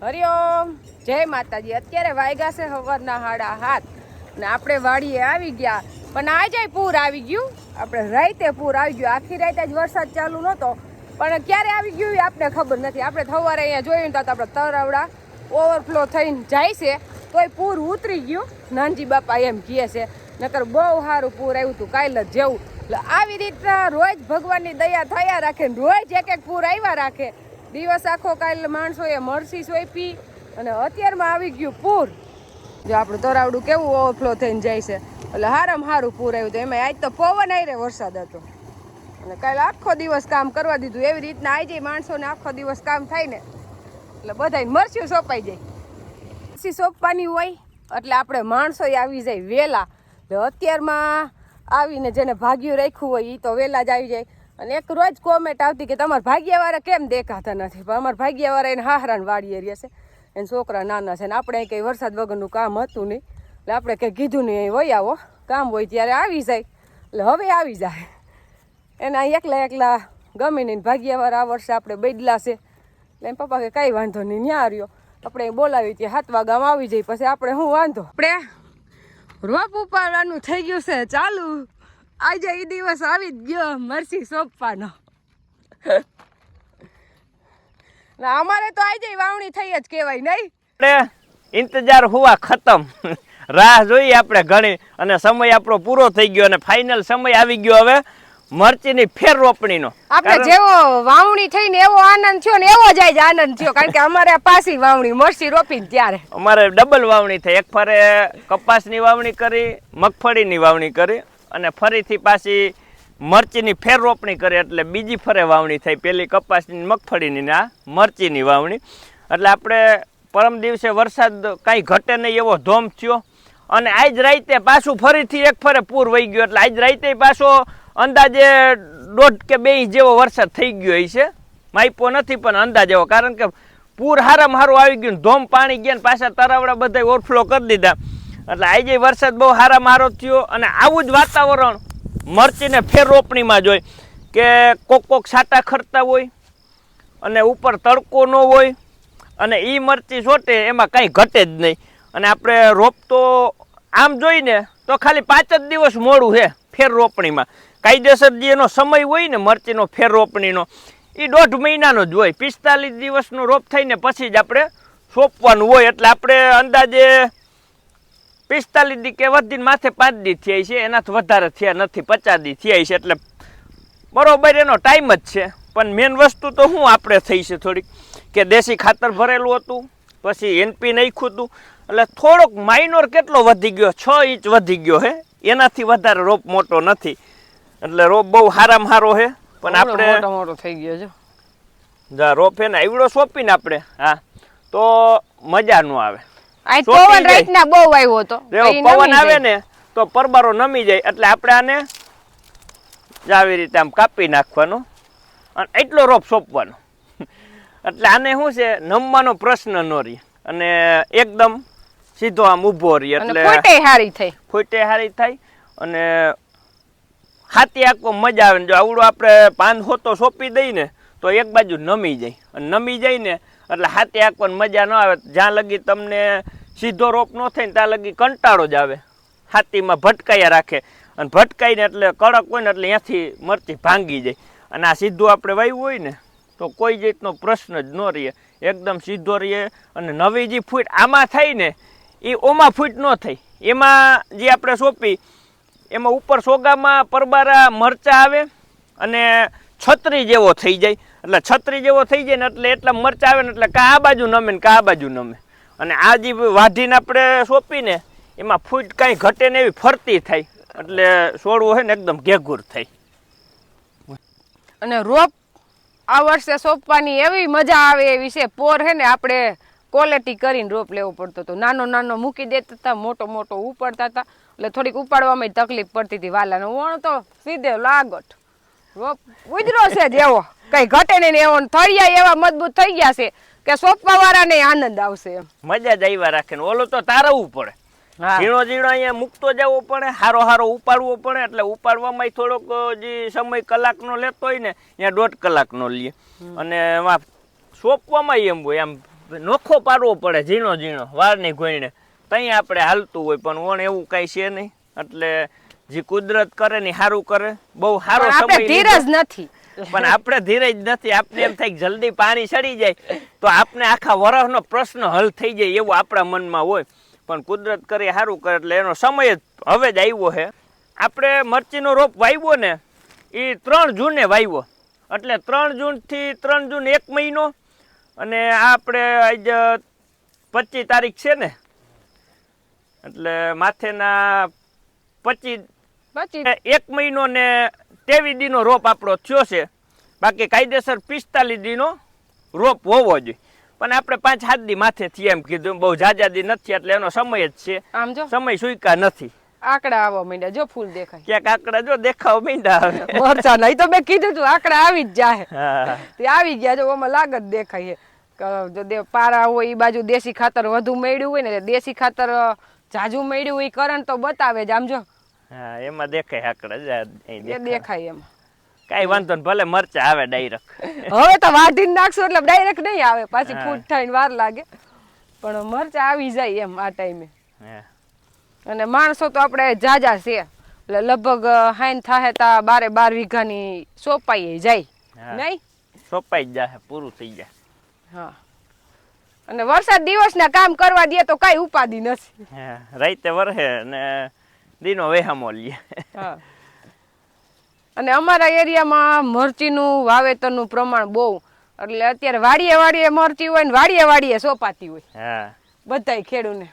હરિઓમ, જય માતાજી। અત્યારે વાગ્યા છે સવારના 7:30 ને આપણે વાડીએ આવી ગયા, પણ આજે પૂર આવી ગયું। આપણે રાતે પૂર આવી ગયું, આખી રાતે જ વરસાદ ચાલુ નહોતો, પણ ક્યારે આવી ગયું એ આપણે ખબર નથી। આપણે સવારે અહીંયા જોયું તો આપણે તરવડા ઓવરફ્લો થઈને જાય છે, તોય પૂર ઉતરી ગયું। નાનજી બાપા એમ કહે છે, નકર બહુ સારું પૂર આવ્યું હતું કાલે જ જેવું। એટલે આવી રીતના રોજ ભગવાનની દયા થયા રાખે ને રોજ એક એક પૂર આવ્યા રાખે। દિવસ આખો કાલે માણસોએ મરસી સોંપી અને અત્યારમાં આવી ગયું પૂર। જો આપણું તરાવડું કેવું ઓવરફ્લો થઈને જાય છે, એટલે હારામાં સારું પૂર આવ્યું હતું। એમાં આજ તો પવન આયરે વરસાદ હતો અને કાલે આખો દિવસ કામ કરવા દીધું। એવી રીતના આજે માણસોને આખો દિવસ કામ થાય ને એટલે બધાને મરસ્યું સોંપાઈ જાય। મરસી સોંપવાની હોય એટલે આપણે માણસોએ આવી જાય વહેલા। એટલે અત્યારમાં આવીને જેને ભાગ્યું રાખ્યું હોય એ તો વહેલા જ આવી જાય। અને એક રોજ કોમેન્ટ આવતી કે તમારા ભાગ્યવાળા કેમ દેખાતા નથી, પણ અમારા ભાગ્યવાળા એને હાહરાને વાડીએ રહ્યા છે, એને છોકરા નાના છે ને આપણે કંઈ વરસાદ વગરનું કામ હતું નહીં, એટલે આપણે કંઈ કીધું નહીં, અહીં વહી આવો, કામ હોય ત્યારે આવી જાય। એટલે હવે આવી જાય એના એકલા એકલા ગમે નહીં। ભાગ્યવાળા આ વર્ષે આપણે બદલા છે એટલે એમ પપ્પા કે કાંઈ વાંધો નહીં, ન્યા રહ્યો આપણે બોલાવી ત્યાં 7 વાગ્યામાં આવી જાય, પછી આપણે શું વાંધો। આપણે રોપ ઉપાડવાનું થઈ ગયું છે ચાલુ। આજે એ દિવસ આવી જ ગયો મરસી સોંપવાનો। અમારે તો આજે વાવણી થઈ જ કહેવાય નહીં, આપણે ઇંતજાર હુઆ ખતમ। રાહ જોઈએ આપણે ઘણી અને સમય આપણો પૂરો થઈ ગયો અને ફાઇનલ સમય આવી ગયો હવે મરચીની ફેર રોપણીનો। આપણે જેવો વાવણી થઈને એવો આનંદ થયો ને એવો જ આનંદ થયો, કારણ કે અમારે પાછી વાવણી મરચી રોપીને ત્યારે અમારે ડબલ વાવણી થઈ। એક ફરે કપાસની વાવણી કરી, મગફળીની વાવણી કરી અને ફરીથી પાછી મરચીની ફેર રોપણી કરી, એટલે બીજી ફરે વાવણી થઈ। પેલી કપાસની, મગફળીની ને આ મરચીની વાવણી। એટલે આપણે પરમ દિવસે વરસાદ કાંઈ ઘટે નહીં એવો ધોમ થયો અને આજ રાતે પાછું ફરીથી એક ફરે પૂર વહી ગયો। એટલે આજ રાતે પાછો અંદાજે 1.5 કે 2 ઇંચ જેવો વરસાદ થઈ ગયો છે, માપ્યો નથી પણ અંદાજ એવો, કારણ કે પૂર હારામાં હારું આવી ગયું, ધોમ પાણી ગયા ને પાછા તરાવડા બધા ઓવરફ્લો કરી દીધા। એટલે આજે વરસાદ બહુ હારામાં હારો થયો અને આવું જ વાતાવરણ મરચીને ફેર રોપણીમાં જોઈ કે કોક છાંટા ખરતા હોય અને ઉપર તડકો ન હોય અને એ મરચી છોટે એમાં કાંઈ ઘટે જ નહીં। અને આપણે રોપ તો આમ જોઈને તો ખાલી 5 જ દિવસ મોડું છે ફેર રોપણીમાં। કાયદેસર જે એનો સમય હોય ને મરચીનો ફેર રોપણીનો એ 1.5 મહિનાનો જ હોય। 45 દિવસનો રોપ થઈને પછી જ આપણે સોંપવાનું હોય। એટલે આપણે અંદાજે 45 દી કે વધીને માથે 5 દી થયા છે, એનાથી વધારે થયા નથી, 50 દી થયા છે, એટલે બરોબર એનો ટાઈમ જ છે। પણ મેન વસ્તુ તો શું આપણે થઈ છે થોડીક કે દેશી ખાતર ભરેલું હતું, પછી NP નાખ્યું હતું, એટલે થોડોક માઇનોર કેટલો વધી ગયો, 6 ઇંચ વધી ગયો છે, એનાથી વધારે રોપ મોટો નથી। એટલે રોપ બહુ હારામાં હારો છે, પણ આપણે મોટો થઈ ગયો છે જા રોપ એને આવડો સોંપીને આપણે હા તો મજા ન આવે। પવન રાતના બહુ આવ્યો હતો, પવન આવે ને તો પરબારો નમી જાય, એટલે આપણે આને આવી રીતે આમ કાપી નાખવાનો અને એટલો રોપ સોંપવાનો। એટલે આને શું છે, નમવાનો પ્રશ્ન ન રહે અને એકદમ સીધો આમ ઊભો રહે, એટલે ફૂટે હારી થાય અને હાથી આખો મજા આવે। જો આવડો આપણે 500 તો સોંપી દઈ ને તો એક બાજુ નમી જાય, અને નમી જાય ને એટલે હાથી આંકવાની મજા ન આવે। જ્યાં લગી તમને સીધો રોપ ન થાય ને ત્યાં લગી કંટાળો જ આવે, હાથીમાં ભટકાયા રાખે અને ભટકાઈને એટલે કડક હોય ને એટલે ત્યાંથી મરચી ભાંગી જાય। અને આ સીધું આપણે વાવ્યું હોય ને તો કોઈ જાતનો પ્રશ્ન જ ન રહે, એકદમ સીધો રહે। અને નવી જે ફૂટ આમાં થાય ને એ ઓમાં ફૂટ ન થાય, એમાં જે આપણે સોંપી એમાં ઉપર સોગામાં પરબારા મરચા આવે અને છત્રી જેવો થઈ જાય। એટલે છત્રી જેવો થઈ જાય ને એટલે એટલા મરચા આવે ને એટલે કા આ બાજુ નમે ને કા આ બાજુ નમે, અને આ જે વાઢીને આપણે સોંપીને એમાં ફૂટ કાંઈ ઘટે ને એવી ફરતી થાય, એટલે છોડવું હોય ને એકદમ ઘેઘૂર થાય। અને રોપ આ વર્ષે સોંપવાની એવી મજા આવે એવી છે, પોર હે ને આપણે ક્વોલિટી કરીને રોપ લેવો પડતો હતો, નાનો નાનો મૂકી દેતા હતા, મોટો મોટો ઉપાડતા હતા, એટલે થોડીક ઉપાડવામાં તકલીફ પડતી હતી વાલાને। વણ તો સીધે લાગટ રોપ ઉજરો છે જેવો, કઈ ઘટે નહીં એવો, થળિયા એવા મજબૂત થઈ ગયા છે કે સોંપવા વાળાને આનંદ આવશે, મજા જ આવ્યા રાખે ને। ઓલો તો તારવવું પડે, ઝીણો ઝીણો અહીંયા મૂકતો જવો પડે, હારો હારો ઉપાડવો પડે, એટલે ઉપાડવામાં થોડોક જે સમય કલાકનો લેતો હોય ને ત્યાં 1.5 કલાકનો લે, અને એમાં સોંપવામાં એમ હોય, આમ નોખો પાડવો પડે ઝીણો ઝીણો વારની ગોઈને ત્યાં આપણે હાલતું હોય, પણ ઓણ એવું કાંઈ છે નહીં. એટલે જે કુદરત કરે ને સારું કરે. બહુ સારો સમય ધીરજ નથી, પણ આપણે ધીરજ નથી. આપણે એમ થાય કે જલ્દી પાણી ચડી જાય તો આપણે આખા વરસનો પ્રશ્ન હલ થઈ જાય એવું આપણા મનમાં હોય. પણ કુદરત કરે સારું કરે એટલે એનો સમય જ હવે જ આવ્યો છે. આપણે મરચીનો રોપ વાવ્યો ને એ 3 જૂને વાવ્યો, એટલે 3 જૂનથી 3 જૂન 1 મહિનો, અને આપણે આજ 25 તારીખ છે ને, એટલે માથેના 25 1 મહિનો ને 23 દીનો રોપ આપણો થયો છે. બાકી કાયદેસર 45 દીનો રોપ હોવો જોઈએ, પણ આપણે 5-7 દી માથે થી એમ કીધું, બહુ જાજા દી નથી એટલે એનો સમય જ છે. આમ જો સમય સુઈકા નથી. આંકડા આવવા માંડ્યા, જો ફૂલ દેખાય, ક્યાંક આંકડા જો દેખાવ માંડ્યા. મરચા નહીં તો મેં કીધું તું આંકડા આવી જ જાય, તે આવી ગયા. જો આમાં લાગત દેખાય છે. પારા હોય એ બાજુ દેશી ખાતર વધુ મળ્યું હોય ને, દેશી ખાતર જાજુ મળ્યું હોય કરંટ તો બતાવે જ. આમ જો હા એમાં દેખાય આંકડા, દેખાય એમાં. કઈ વાંધો ને, ભલે મરચા આવે ડાયરેક્ટ. હવે તો વાઢીને નાખશું એટલે ડાયરેક્ટ નહીં આવે, પાછી ફૂટ થઈને વાર લાગે, પણ મરચા આવી જાય એમ આ ટાઈમે. અને માણસો તો આપણે જાજા છે, એટલે લગભગ હાઈન થાય તા 12 વીઘાની સોપાઈ જાય નહીં, સોપાઈ જ જાય, પૂરું થઈ જાય. હા, અને વરસાદ દિવસના કામ કરવા દે તો કઈ ઉપાધિ નથી. રાતે વરહે ને દીનો વેહામો લે. હા, અને અમારા એરિયામાં મરચીનું વાવેતરનું પ્રમાણ બહુ, એટલે અત્યારે વાડીએ વાડીએ મરચી હોય ને વાડીએ વાડીએ સોપાતી હોય. હા, બધાય ખેડૂને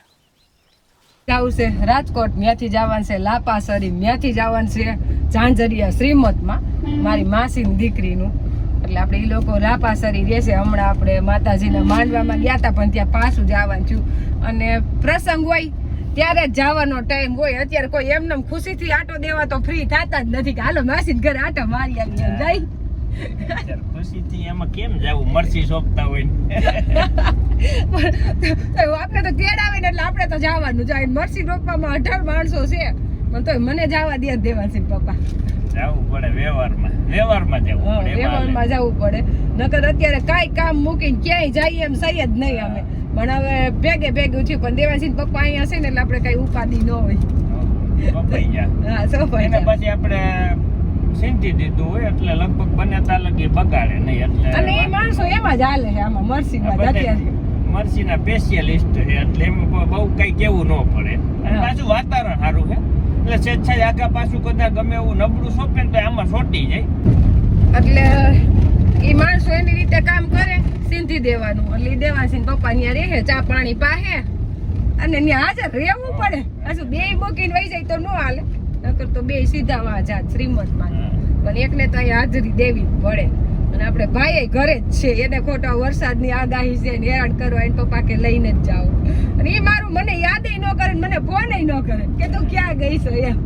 જવું છે રાજકોટ, ત્યાંથી જવાનું છે લાપાસરી, ત્યાંથી જવાનું છે ઝાંઝરિયા શ્રીમતમાં મારી માસીની દીકરીનું. એટલે આપણે એ લોકો લાપાસરી રહેશે. હમણાં આપણે માતાજીના માંડવામાં ગયા હતા, પણ ત્યાં પાછું જવાનું છું. અને પ્રસંગ હોય ત્યારે જ જવાનો ટાઈમ હોય. અત્યારે કોઈ એમને ખુશીથી આટો દેવા તો ફ્રી થતા જ નથી કે હાલો માસી ઘરે આટો મારી આવી એમ જાય. ખુશીથી એમાં કેમ જાવું, મરચી સોંપતા હોય આપણે તો તેડાવે ને એટલે આપણે તો જવાનું જાય. મરચી રોપવામાં 18 માણસો છે, પણ તોય મને જવા દે દેવા છે પપ્પા. જવું પડે વ્યવહારમાં જવું પડે, નકર અત્યારે કાંઈ કામ મૂકીને ક્યાંય જઈએ એમ સહી જ નહીં અમે. પણ હવે ભેગું થયું, પણ દેવાસિંહ પપ્પા અહીંયા છે ને એટલે આપણે કઈ ઉપાધિ ન હોય. હા, સોપાઈ પછી આપણે સિંધી દીધું હોય એટલે લગભગ બને તાલકી બગાડે નહીં. એટલે અને એ માણસો એમાં જ હાલે છે આમાં મરસીમાં અત્યારે. મરસીના સ્પેશિયલિસ્ટ છે એટલે એમાં બહુ કઈ કેવું ન પડે. અને પાછું વાતાવરણ સારું છે એટલે સ્વેચ્છાએ આગા પાછું કદાચ ગમે એવું નબળું સોંપે ને તો આમાં સોટી જાય. એટલે એ માણસો એની રીતે કામ કરે, સિંધી દેવાનું. એટલે દેવાસિંહ પપ્પા ત્યાં રહે, ચા પાણી પાહે, અને ત્યાં હાજર રહેવું પડે. પાછું બે મૂકીને વહી જાય તો ન હાલે, નકર તો બે સીધા માં જાત શ્રીમતમાં. પણ એકને તો અહીંયા હાજરી દેવી પડે. અને આપણે ભાઈ ઘરે જ છે, એને ખોટા વરસાદની આગાહી છે ને હેરાન કરવા એને પપ્પા કે લઈને જ જાવ. અને એ મારું મને યાદ ન કરે, મને ફોન ન કરે કે તું ક્યાં ગઈ છો એમ.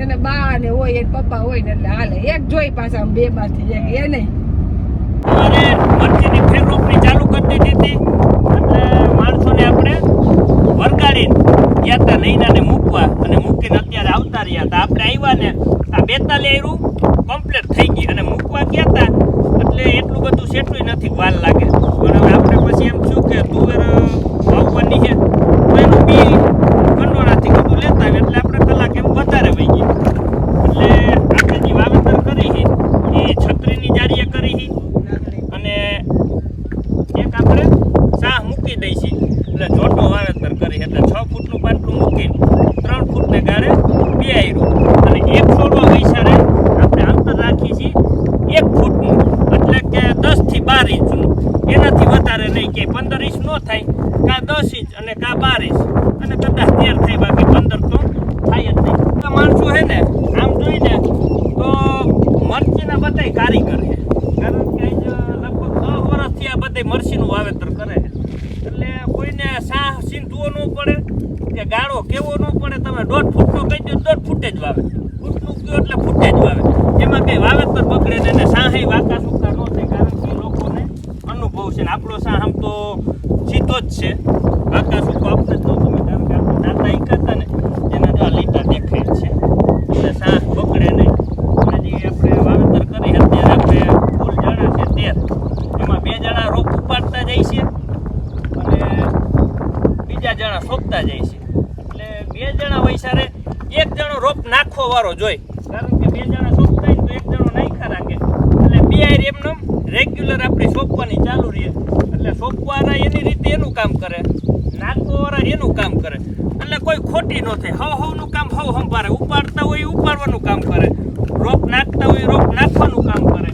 એને બા ને હોય એને પપ્પા હોય ને એટલે હાલે. એક જોઈ પાછા 2 માંથી એક એ નહીં. મરચીની ફેર રોપણી ચાલુ કરી દીધી હતી એટલે માણસોને આપણે વરગાડીને ગયા હતા નૈનાને મૂકવા, અને મૂકીને અત્યારે આવતા રહ્યા હતા. આપણે આવ્યા ને આ 42 રૂ કમ્પ્લીટ થઈ ગઈ, અને મૂકવા ગયા હતા એટલે એટલું બધું સેટલું નથી વાર લાગે. પણ હવે આપણે પછી એમ શું કે તુવેર વાવવાની છે તો એનું બી કંડોળાથી બધું લેતા આવે એટલે આપણે કલાક એમ વધારે વહી ગઈ. એટલે આપણે જે વાવેતર કરી છે એ છત્રીની જારીએ કરી છે, અને એક આપણે સાહ મૂકી દઈ છે એટલે જોટો વાવેતર કરી. એટલે 6 ફૂટનું પાટલું મૂકીને 3 ફૂટને ગાળે 2 આયરું, અને 1 છોડવા વૈસારે આપણે અંતર રાખી છીએ 1 ફૂટનું, એટલે કે 10 થી 12 ઇંચનું. એનાથી વધારે નહીં, કે 15 ઇંચ ન થાય, કાં 10 ઇંચ અને કાં 12 ઇંચ, અને કદાચ 13 થાય, બાકી 15 તો થાય જ નહીં. માણસો છે ને આમ જોઈને તો મરચીના બધાય કારીગર છે, કારણ કે લગભગ 10 વર્ષથી આ બધા મરચીનું વાવેતર કરે છે. એટલે કોઈને સાહ સીંધવો ન પડે કે ગાળો કેવો ન પડે. તમે 1.5 ફૂટનો કહી દો 1.5 ફૂટે જ વાવે, ફૂટનું કહો એટલે ફૂટે જ વાવે. એમાં કંઈ વાવેતર બગડે ને એને સાહે વાંકા સૂકા ન થાય, કારણ કે લોકોને અનુભવ છે ને આપણો સાહ આમ તો સીધો જ છે. વાંકા સૂકો આપણે જ ન ગમે, કારણ કે આપણે દાતા ઈકાતા ને એના જો લીટા દેખાય છે એટલે સાહ બગડે નહીં. અને જે આપણે વાવેતર કરી અત્યારે આપણે ફૂલ જણા છે 13, એમાં 2 જણા રોપ ઉપાડતા જાય છે સોંપતા જાય છે. એટલે 2 જણા હોય સારે 1 જણો રોપ નાખવા વાળો જોઈ, કારણ કે 2 જણા સોંપતા હોય તો 1 જણો નાખ્યા રાખે એટલે 2 હારે એમને રેગ્યુલર આપણી સોંપવાની ચાલુ રહે. એટલે સોંપવાળા એની રીતે એનું કામ કરે, નાખવાવાળા એનું કામ કરે, એટલે કોઈ ખોટી ન થાય. હવનું કામ હવ સંભાળે, ઉપાડતા હોય ઉપાડવાનું કામ કરે, રોપ નાખતા હોય રોપ નાખવાનું કામ કરે,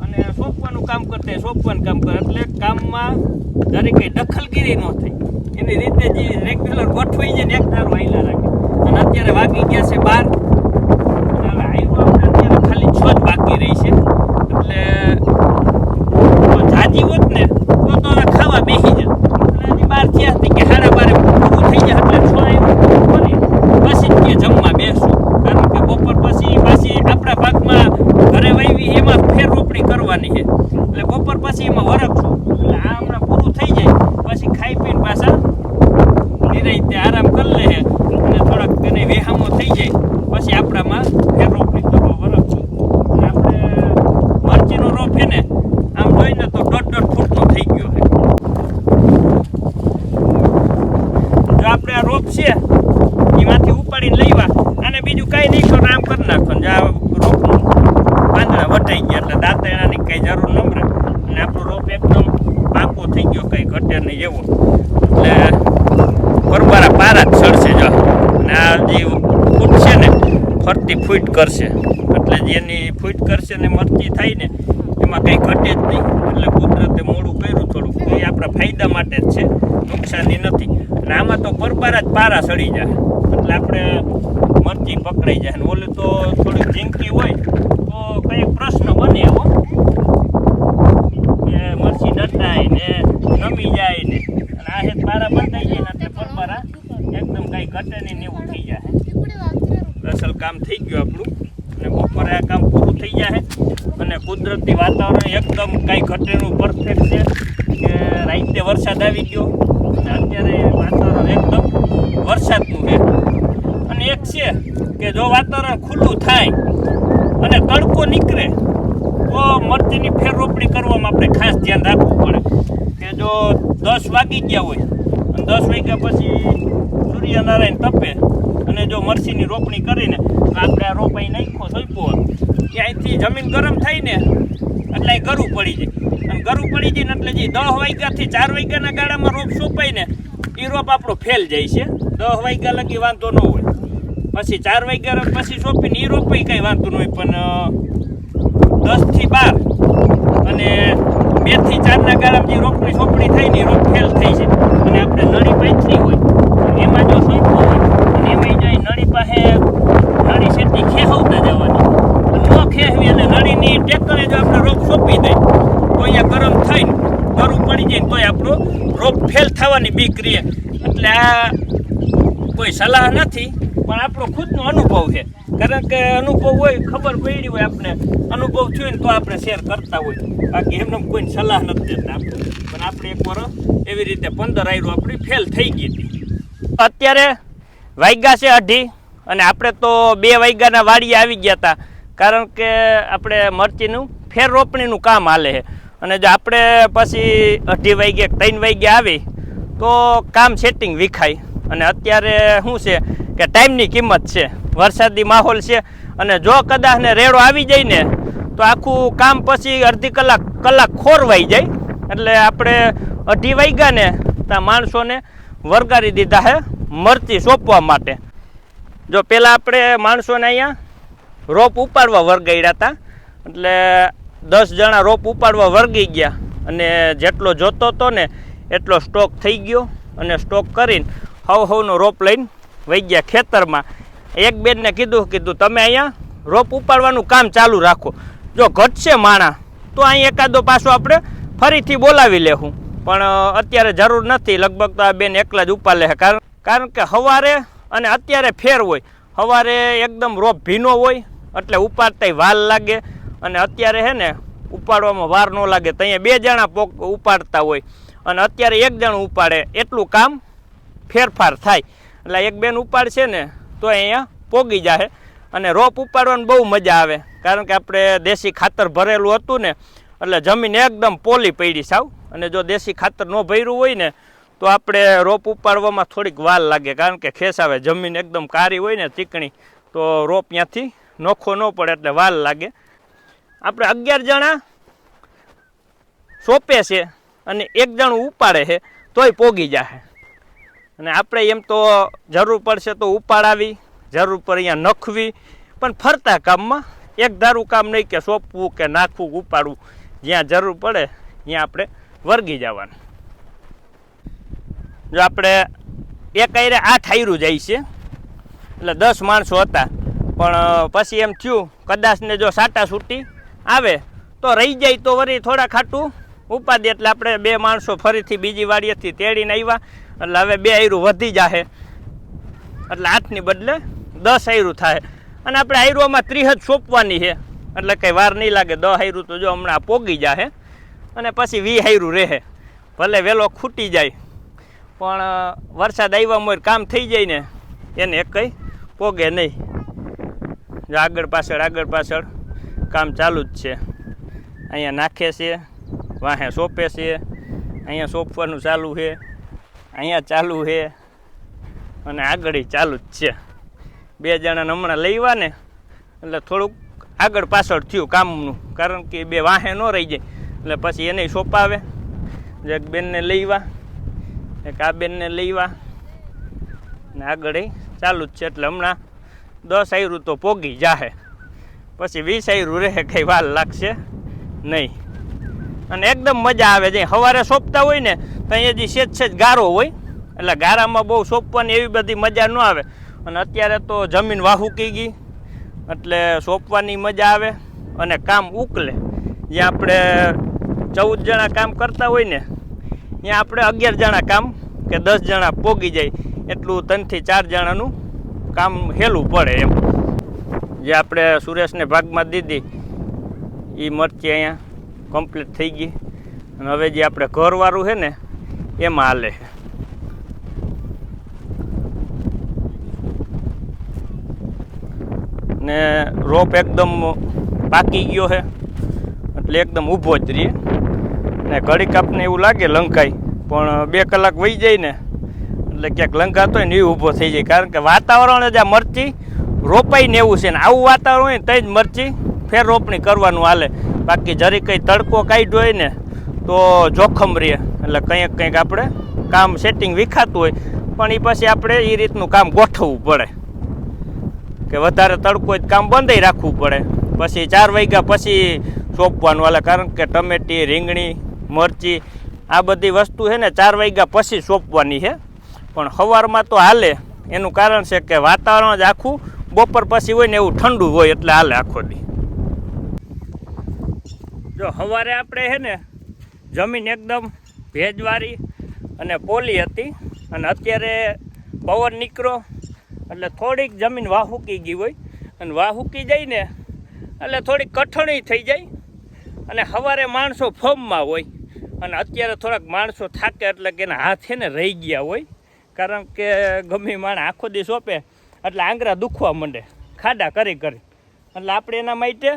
અને સોંપવાનું કામ કરતા હોય સોંપવાનું કામ કરે. એટલે કામમાં જરી કંઈ દખલગીરી ન થાય, એની રીતે જે રેગ્યુલર ગોઠવાઈ જાય ને એક ધારો હાલ્યા રાખે. અને અત્યારે વાગી ગયા છે 12 અને હવે આવ્યું આપણે અત્યારે ખાલી 6 જ બાકી રહી છે. એટલે જો જાજી હોત ને તો હવે ખાવા બેસી જાય. અને હજી 12 થયા હતી કે 12:30 પૂરું થઈ જાય એટલે 6 આવ્યું પછી જ કે જમવા બેસું, કારણ કે બપોર પછી આપણા ભાગમાં ઘરે વાવી એમાં ફેર રોપણી કરવાની છે. એટલે બપોર પછી એમાં વરખશું. એટલે આ હમણાં પૂરું થઈ જાય પછી ખાઈ પીને પાછા નિરાંતે આરામ કરી લે અને થોડાક એને વેહામો થઈ જાય પછી આપણામાં ફેર રોપણી કરવા વરખશું. અને આપણે મરચીનો રોપ છે ને આમ જોઈને તો 1.5 ફૂટનો થઈ ગયો છે. જો આપણે આ રોપ છે એમાંથી ઉપાડીને લઈવા અને બીજું કાંઈ નહીં કરો આમ કરી નાખો. આ રોપનું પાંદડા વટાઈ ગયા એટલે દાંતણાની કંઈ જરૂર ન રહે અને આપણો રોપ એકદમ પાકો થઈ ગયો, કંઈ ઘટે નહીં એવો. એટલે બરોબર પારા જ સડશે. જો અને આ જે ફૂટ છે ને ફરતી ફૂટ કરશે, એટલે જેની ફૂટ કરશે ને મરચી થાય ને એમાં કંઈ ઘટે જ નહીં. એટલે કુદરતે મોડું કર્યું થોડુંક, એ આપણા ફાયદા માટે જ છે, નુકસાની નથી. અને આમાં તો બરોબર જ પારા સડી જાય એટલે આપણે મરચી પકડાઈ જાય. ને ઓલું તો થોડીક ઝીંકી હોય તો કંઈ પ્રશ્ન બને એવો કે મરચી દટાય ને નમી જાય ને, અને આ હેત પારા બંધાઈ જાય ને એટલે બરોબર એકદમ કંઈ ઘટે નહીં એવું થઈ જાય. અસલ કામ થઈ ગયું આપણું અને બપોરે આ કામ પૂરું થઈ જાય. અને કુદરતી વાતાવરણ એકદમ કાંઈ ઘટેનું પરફેક્ટ છે કે રાતે વરસાદ આવી ગયો અને અત્યારે વાતાવરણ એકદમ વરસાદનું છે. અને એક છે કે જો વાતાવરણ ખુલ્લું થાય અને તડકો નીકળે તો મરચીની ફેર રોપણી કરવામાં આપણે ખાસ ધ્યાન રાખવું પડે કે જો 10 વાગી ગયા હોય અને 10 વાગ્યા પછી સૂર્યનારાયણ તપે અને જો મરચીની રોપણી કરીને આપણે આ રોપાઈ નાખ્યો સોંપ્યો ત્યાંથી જમીન ગરમ થાય ને એટલે એ ગરું પડી જાય. અને ગરું પડી જાય ને એટલે જે 10 વાગ્યાથી 4 વાગ્યાના ગાળામાં રોપ સોંપાય ને એ રોપ આપણો ફેલ જાય છે. 10 વાગ્યા લગી વાંધો ન હોય, પછી 4 વાગ્યા પછી સોંપીને એ રોપાઈ કંઈ વાંધો ન હોય. પણ 10 થી 12 અને 2 થી 4ના ગાળામાં જે રોપની સોંપણી થાય ને એ રોપ ફેલ થઈ છે. અને આપણે નળી પાથરી હોય એમાં જો સોંપ્યો હોય અને એમાં જાય નળી પાસે નળી સેટી ખેહવતા જવાની, ન ખેહવી અને નળીની ટેકરે જો આપણે રોપ સોંપી દઈએ તો અહીંયા ગરમ થઈને ગરું પડી જાય તોય આપણો રોપ ફેલ થવાની બીક રહે. એટલે આ કોઈ સલાહ નથી પણ આપણો ખુદનો અનુભવ છે, કારણ કે અનુભવ હોય ખબર પડી હોય આપણે અનુભવ થયો ને તો આપણે શેર કરતા હોય, બાકી એમને કોઈને સલાહ નથી દેતા આપણે. પણ આપણે એક વર્ષ એવી રીતે 15 આયરું આપણી ફેલ થઈ ગઈ હતી. અત્યારે વાગ્યા છે 2:30 અને આપણે તો 2 વાગ્યાના વાડીએ આવી ગયા હતા, કારણ કે આપણે મરચીનું ફેર રોપણીનું કામ હાલે છે. અને જો આપણે પછી 2:30 વાગ્યે 3 વાગ્યે આવી તો કામ સેટિંગ વિખાય. અને અત્યારે શું છે કે ટાઈમની કિંમત છે, વરસાદી માહોલ છે અને જો કદાચ ને રેડો આવી જાય ને તો આખું કામ પછી અડધી કલાક ખોરવાઈ જાય. એટલે આપણે 2:30 વાગ્યા ને ત્યાં માણસોને વરગારી દીધા છે મરચી સોંપવા માટે. જો પહેલાં આપણે માણસોને અહીંયા રોપ ઉપાડવા વરગાડ્યા હતા, એટલે 10 જણા રોપ ઉપાડવા વરગી ગયા અને જેટલો જોતો હતો ને એટલો સ્ટોક થઈ ગયો. અને સ્ટોક કરીને હવનો રોપ લઈને વહી ગયા ખેતરમાં. એક બેનને કીધું તમે અહીંયા રોપ ઉપાડવાનું કામ ચાલુ રાખો, જો ઘટશે માણા તો અહીં એકાદો પાછો આપણે ફરીથી બોલાવી લેવું, પણ અત્યારે જરૂર નથી. લગભગ તો આ બેન એકલા જ ઉપાડ લે, કારણ કે સવારે અને અત્યારે ફેર હોય. સવારે એકદમ રોપ ભીનો હોય એટલે ઉપાડતાય વાર લાગે અને અત્યારે છે ને ઉપાડવામાં વાર ન લાગે. તો અહીંયા 2 જણા ઉપાડતા હોય અને અત્યારે 1 જણ ઉપાડે એટલું કામ ફેરફાર થાય. એટલે એક બેન ઉપાડશે ને તો અહીંયા પોગી જાય અને રોપ ઉપાડવાની બહુ મજા આવે, કારણ કે આપણે દેશી ખાતર ભરેલું હતું ને એટલે જમીન એકદમ પોલી પડી સાવ. અને જો દેશી ખાતર ન ભર્યું હોય ને તો આપણે રોપ ઉપાડવામાં થોડીક વાર લાગે, કારણ કે ખેસ આવે. જમીન એકદમ કાળી હોય ને ચીકણી, તો રોપ ત્યાંથી નોખો ન પડે એટલે વાર લાગે. આપણે 11 જણા સોંપે છે અને 1 જણું ઉપાડે છે તોય પોગી જાય. અને આપણે એમ તો જરૂર પડશે તો ઉપાડાવી, જરૂર પર અહીંયા નખવી, પણ ફરતા કામમાં એક ધારું કામ નહીં કે સોંપવું કે નાખવું ઉપાડવું. જ્યાં જરૂર પડે ત્યાં આપણે વર્ગી જવાનું. જો આપણે એક આયરે 8 આયરું જાય છે, એટલે 10 માણસો હતા. પણ પછી એમ થયું કદાચ ને જો સાટા છૂટી આવે તો રહી જાય તો વળી થોડા ખાટું ઉપાડી. એટલે આપણે 2 માણસો ફરીથી બીજી વાડીએથી તેડીને આવ્યા. એટલે હવે 2 આયરું વધી જાહે, એટલે 8ની બદલે 10 આયરું થાય. અને આપણે આયરુંમાં 30 જ સોંપવાની છે, એટલે કંઈ વાર નહીં લાગે. 10 આયરું તો જો હમણાં પોગી જાહે અને પછી 20 આયરું રહે. ભલે વહેલો ખૂટી જાય, પણ વરસાદ આવ્યા મોર કામ થઈ જાય ને એને કંઈ પોગે નહીં. જો આગળ પાછળ કામ ચાલુ જ છે. અહીંયા નાખે છે, વાહે સોંપે છે, અહીંયા સોંપવાનું ચાલુ છે, અહીંયા ચાલુ છે અને આગળ ચાલુ જ છે. 2 જણાને હમણાં લઈવા ને એટલે થોડુંક આગળ પાછળ થયું કામનું, કારણ કે 2 વાહે ન રહી જાય. એટલે પછી એને સોંપાવે. એક બેનને લઈવા, એક આ બેનને લઈવા ને આગળ ચાલુ જ છે. એટલે હમણાં 10 આયરું તો પોગી જાહે, પછી 20 આયરું રહે, કંઈ વાર લાગશે નહીં. અને એકદમ મજા આવે. જે સવારે સોંપતા હોય ને તો અહીંયા જે સેજ ગારો હોય, એટલે ગારામાં બહુ સોંપવાની એવી બધી મજા ન આવે. અને અત્યારે તો જમીન વાહુકી ગઈ, એટલે સોંપવાની મજા આવે અને કામ ઉકલે. જ્યાં આપણે 14 જણા કામ કરતા હોય ને ત્યાં આપણે 11 જણા કામ કે 10 જણા પોગી જાય, એટલું 3 થી 4 જણાનું કામ હેલું પડે એમ. જે આપણે સુરેશને ભાગમાં દીધી એ મરચી અહીંયા કમ્પ્લીટ થઈ ગઈ. અને હવે જે આપણે ઘરવાળું છે ને એમાં હાલે છે. ને રોપ એકદમ પાકી ગયો છે, એટલે એકદમ ઊભો જ રહીએ. ને ઘડીક આપને એવું લાગે લંકાઈ, પણ 2 કલાક વહી જાય ને એટલે ક્યાંક લંકાતો હોય ને એ ઊભો થઈ જાય. કારણ કે વાતાવરણ જ આ મરચી રોપાઈ ને એવું છે ને, આવું વાતાવરણ હોય ને તો જ મરચી ફેર રોપણી કરવાનું હાલે. બાકી જરી કંઈ તડકો કાઢ્યો હોય ને તો જોખમ રહે. એટલે કંઈક આપણે કામ સેટિંગ વિખાતું હોય, પણ એ પછી આપણે એ રીતનું કામ ગોઠવવું પડે કે વધારે તડકો હોય કામ બંધ રાખવું પડે. પછી 4 વાગ્યા પછી સોંપવાનું હાલે, કારણ કે ટમેટી, રીંગણી, મરચી આ બધી વસ્તુ છે ને 4 વાગ્યા પછી સોંપવાની છે. પણ સવારમાં તો હાલે. એનું કારણ છે કે વાતાવરણ જ આખું બપોર પછી હોય ને એવું ઠંડુ હોય, એટલે હાલે આખો દી. જો સવારે આપણે છે ને જમીન એકદમ ભેજવાળી અને પોલી હતી, અને અત્યારે પવન નીકળો એટલે થોડીક જમીન વાહુકી ગઈ હોય. અને વાહુકી જાય ને એટલે થોડીક કઠણી થઈ જાય. અને સવારે માણસો ફોર્મમાં હોય, અને અત્યારે થોડાક માણસો થાકે એટલે કે એના હાથ છે ને રહી ગયા હોય. કારણ કે ગમે માણસ આખો દી સોંપે એટલે આંગળા દુખવા માંડે ખાડા કરી. એટલે આપણે એના માટે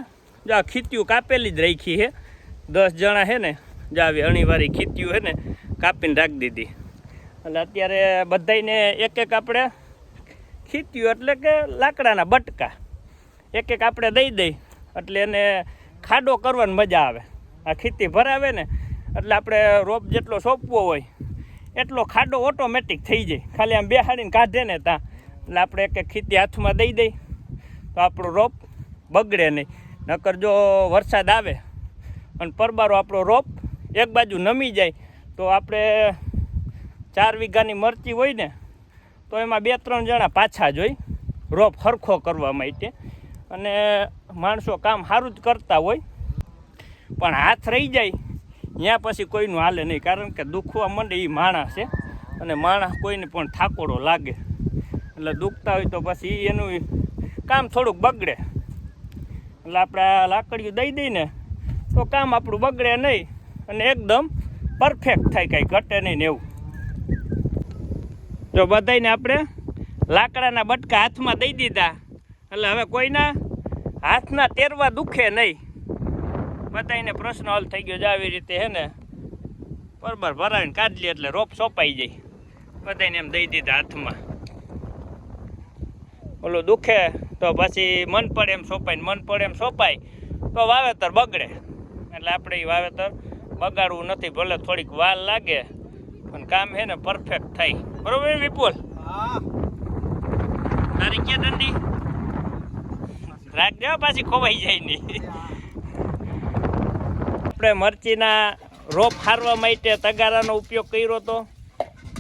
જો આ ખીત્યું કાપેલી જ રાખી છે. 10 જણા છે ને જો આવી અણીવાળી ખીત્યું છે ને કાપીને રાખી દીધી. એટલે અત્યારે બધાને એક આપણે ખીત્યું એટલે કે લાકડાના બટકા એક આપણે દઈ દઈ, એટલે એને ખાડો કરવાની મજા આવે. આ ખીતી ભરાવે ને એટલે આપણે રોપ જેટલો સોંપવો હોય એટલો ખાડો ઓટોમેટિક થઈ જાય. ખાલી આમ બેહાડીને કાઢે ને ત્યાં, એટલે આપણે એક ખીતી હાથમાં દઈ દઈ તો આપણો રોપ બગડે નહીં. નકર જો વરસાદ આવે અને પરબારો આપણો રોપ એક બાજુ નમી જાય તો આપણે 4 વીઘાની મરચી હોય ને તો એમાં 2-3 જણા પાછા જોઈ રોપ સરખો કરવા માટે. અને માણસો કામ સારું જ કરતા હોય, પણ હાથ રહી જાય ત્યાં પછી કોઈનું હાલે નહીં. કારણ કે દુખવા માંડે એ માણસ છે, અને માણસ કોઈને પણ થાકોડો લાગે એટલે દુખતા હોય તો પછી એનું કામ થોડુંક બગડે. એટલે આપણે આ લાકડીઓ દઈ દઈને તો કામ આપણું બગડે નહીં અને એકદમ પરફેક્ટ થાય, કાંઈ ઘટે નહીં ને એવું. જો બધાને આપણે લાકડાના બટકા હાથમાં દઈ દીધા એટલે હવે કોઈના હાથના તેરવા દુખે નહીં. બધાને પ્રશ્ન હલ થઈ ગયો. આવી રીતે હે ને બરાબર ભરાવીને કાઢી લે એટલે રોપ સોંપાઈ જાય. બધાને એમ દઈ દીધા હાથમાં. ઓલું દુખે તો પછી મન પડે એમ સોંપાય, મન પડે એમ સોંપાય તો વાવેતર બગડે. એટલે આપણે એ વાવેતર બગાડવું નથી. ભલે થોડીક વાર લાગે પણ કામ છે ને પરફેક્ટ થાય. બરોબર વિપુલ? તારી ક્યાં દંડી રાખ દેવા પાછી ખોવાઈ જાય નહીં. આપણે મરચીના રોપ હારવા માટે તગારાનો ઉપયોગ કર્યો હતો.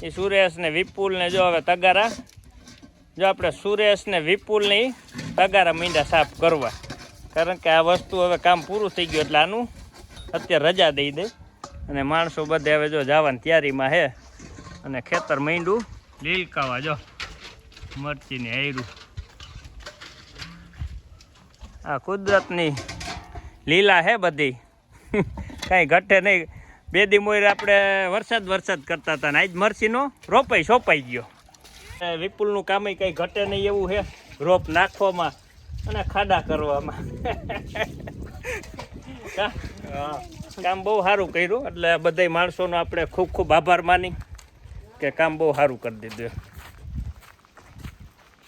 એ સુરેશ ને વિપુલ ને જો હવે તગારા, જો આપણે સુરેશ ને વિપુલની તગારા મીંડા સાફ કરવા. કારણ કે આ વસ્તુ હવે કામ પૂરું થઈ ગયું એટલે આનું અત્યારે રજા દઈ દે. અને માણસો બધે હવે જો જવાની તૈયારીમાં છે. અને ખેતર મીંડું લીલકાવા જો મરચીની હાયરું. આ કુદરતની લીલા હે બધી. કાંઈ ઘટે નહીં. બે દી મોર આપણે વરસાદ કરતા હતા ને આજ મરચીનો રોપાઈ સોંપાઈ ગયો. વિપુલનું કામ કંઈ ઘટે નહીં એવું છે. રોપ નાખવામાં અને ખાડા કરવામાં. કામ બહુ સારું કર્યું. એટલે બધા માણસોનો આપણે ખૂબ ખૂબ આભાર માની કે કામ બહુ સારું કરી દીધું.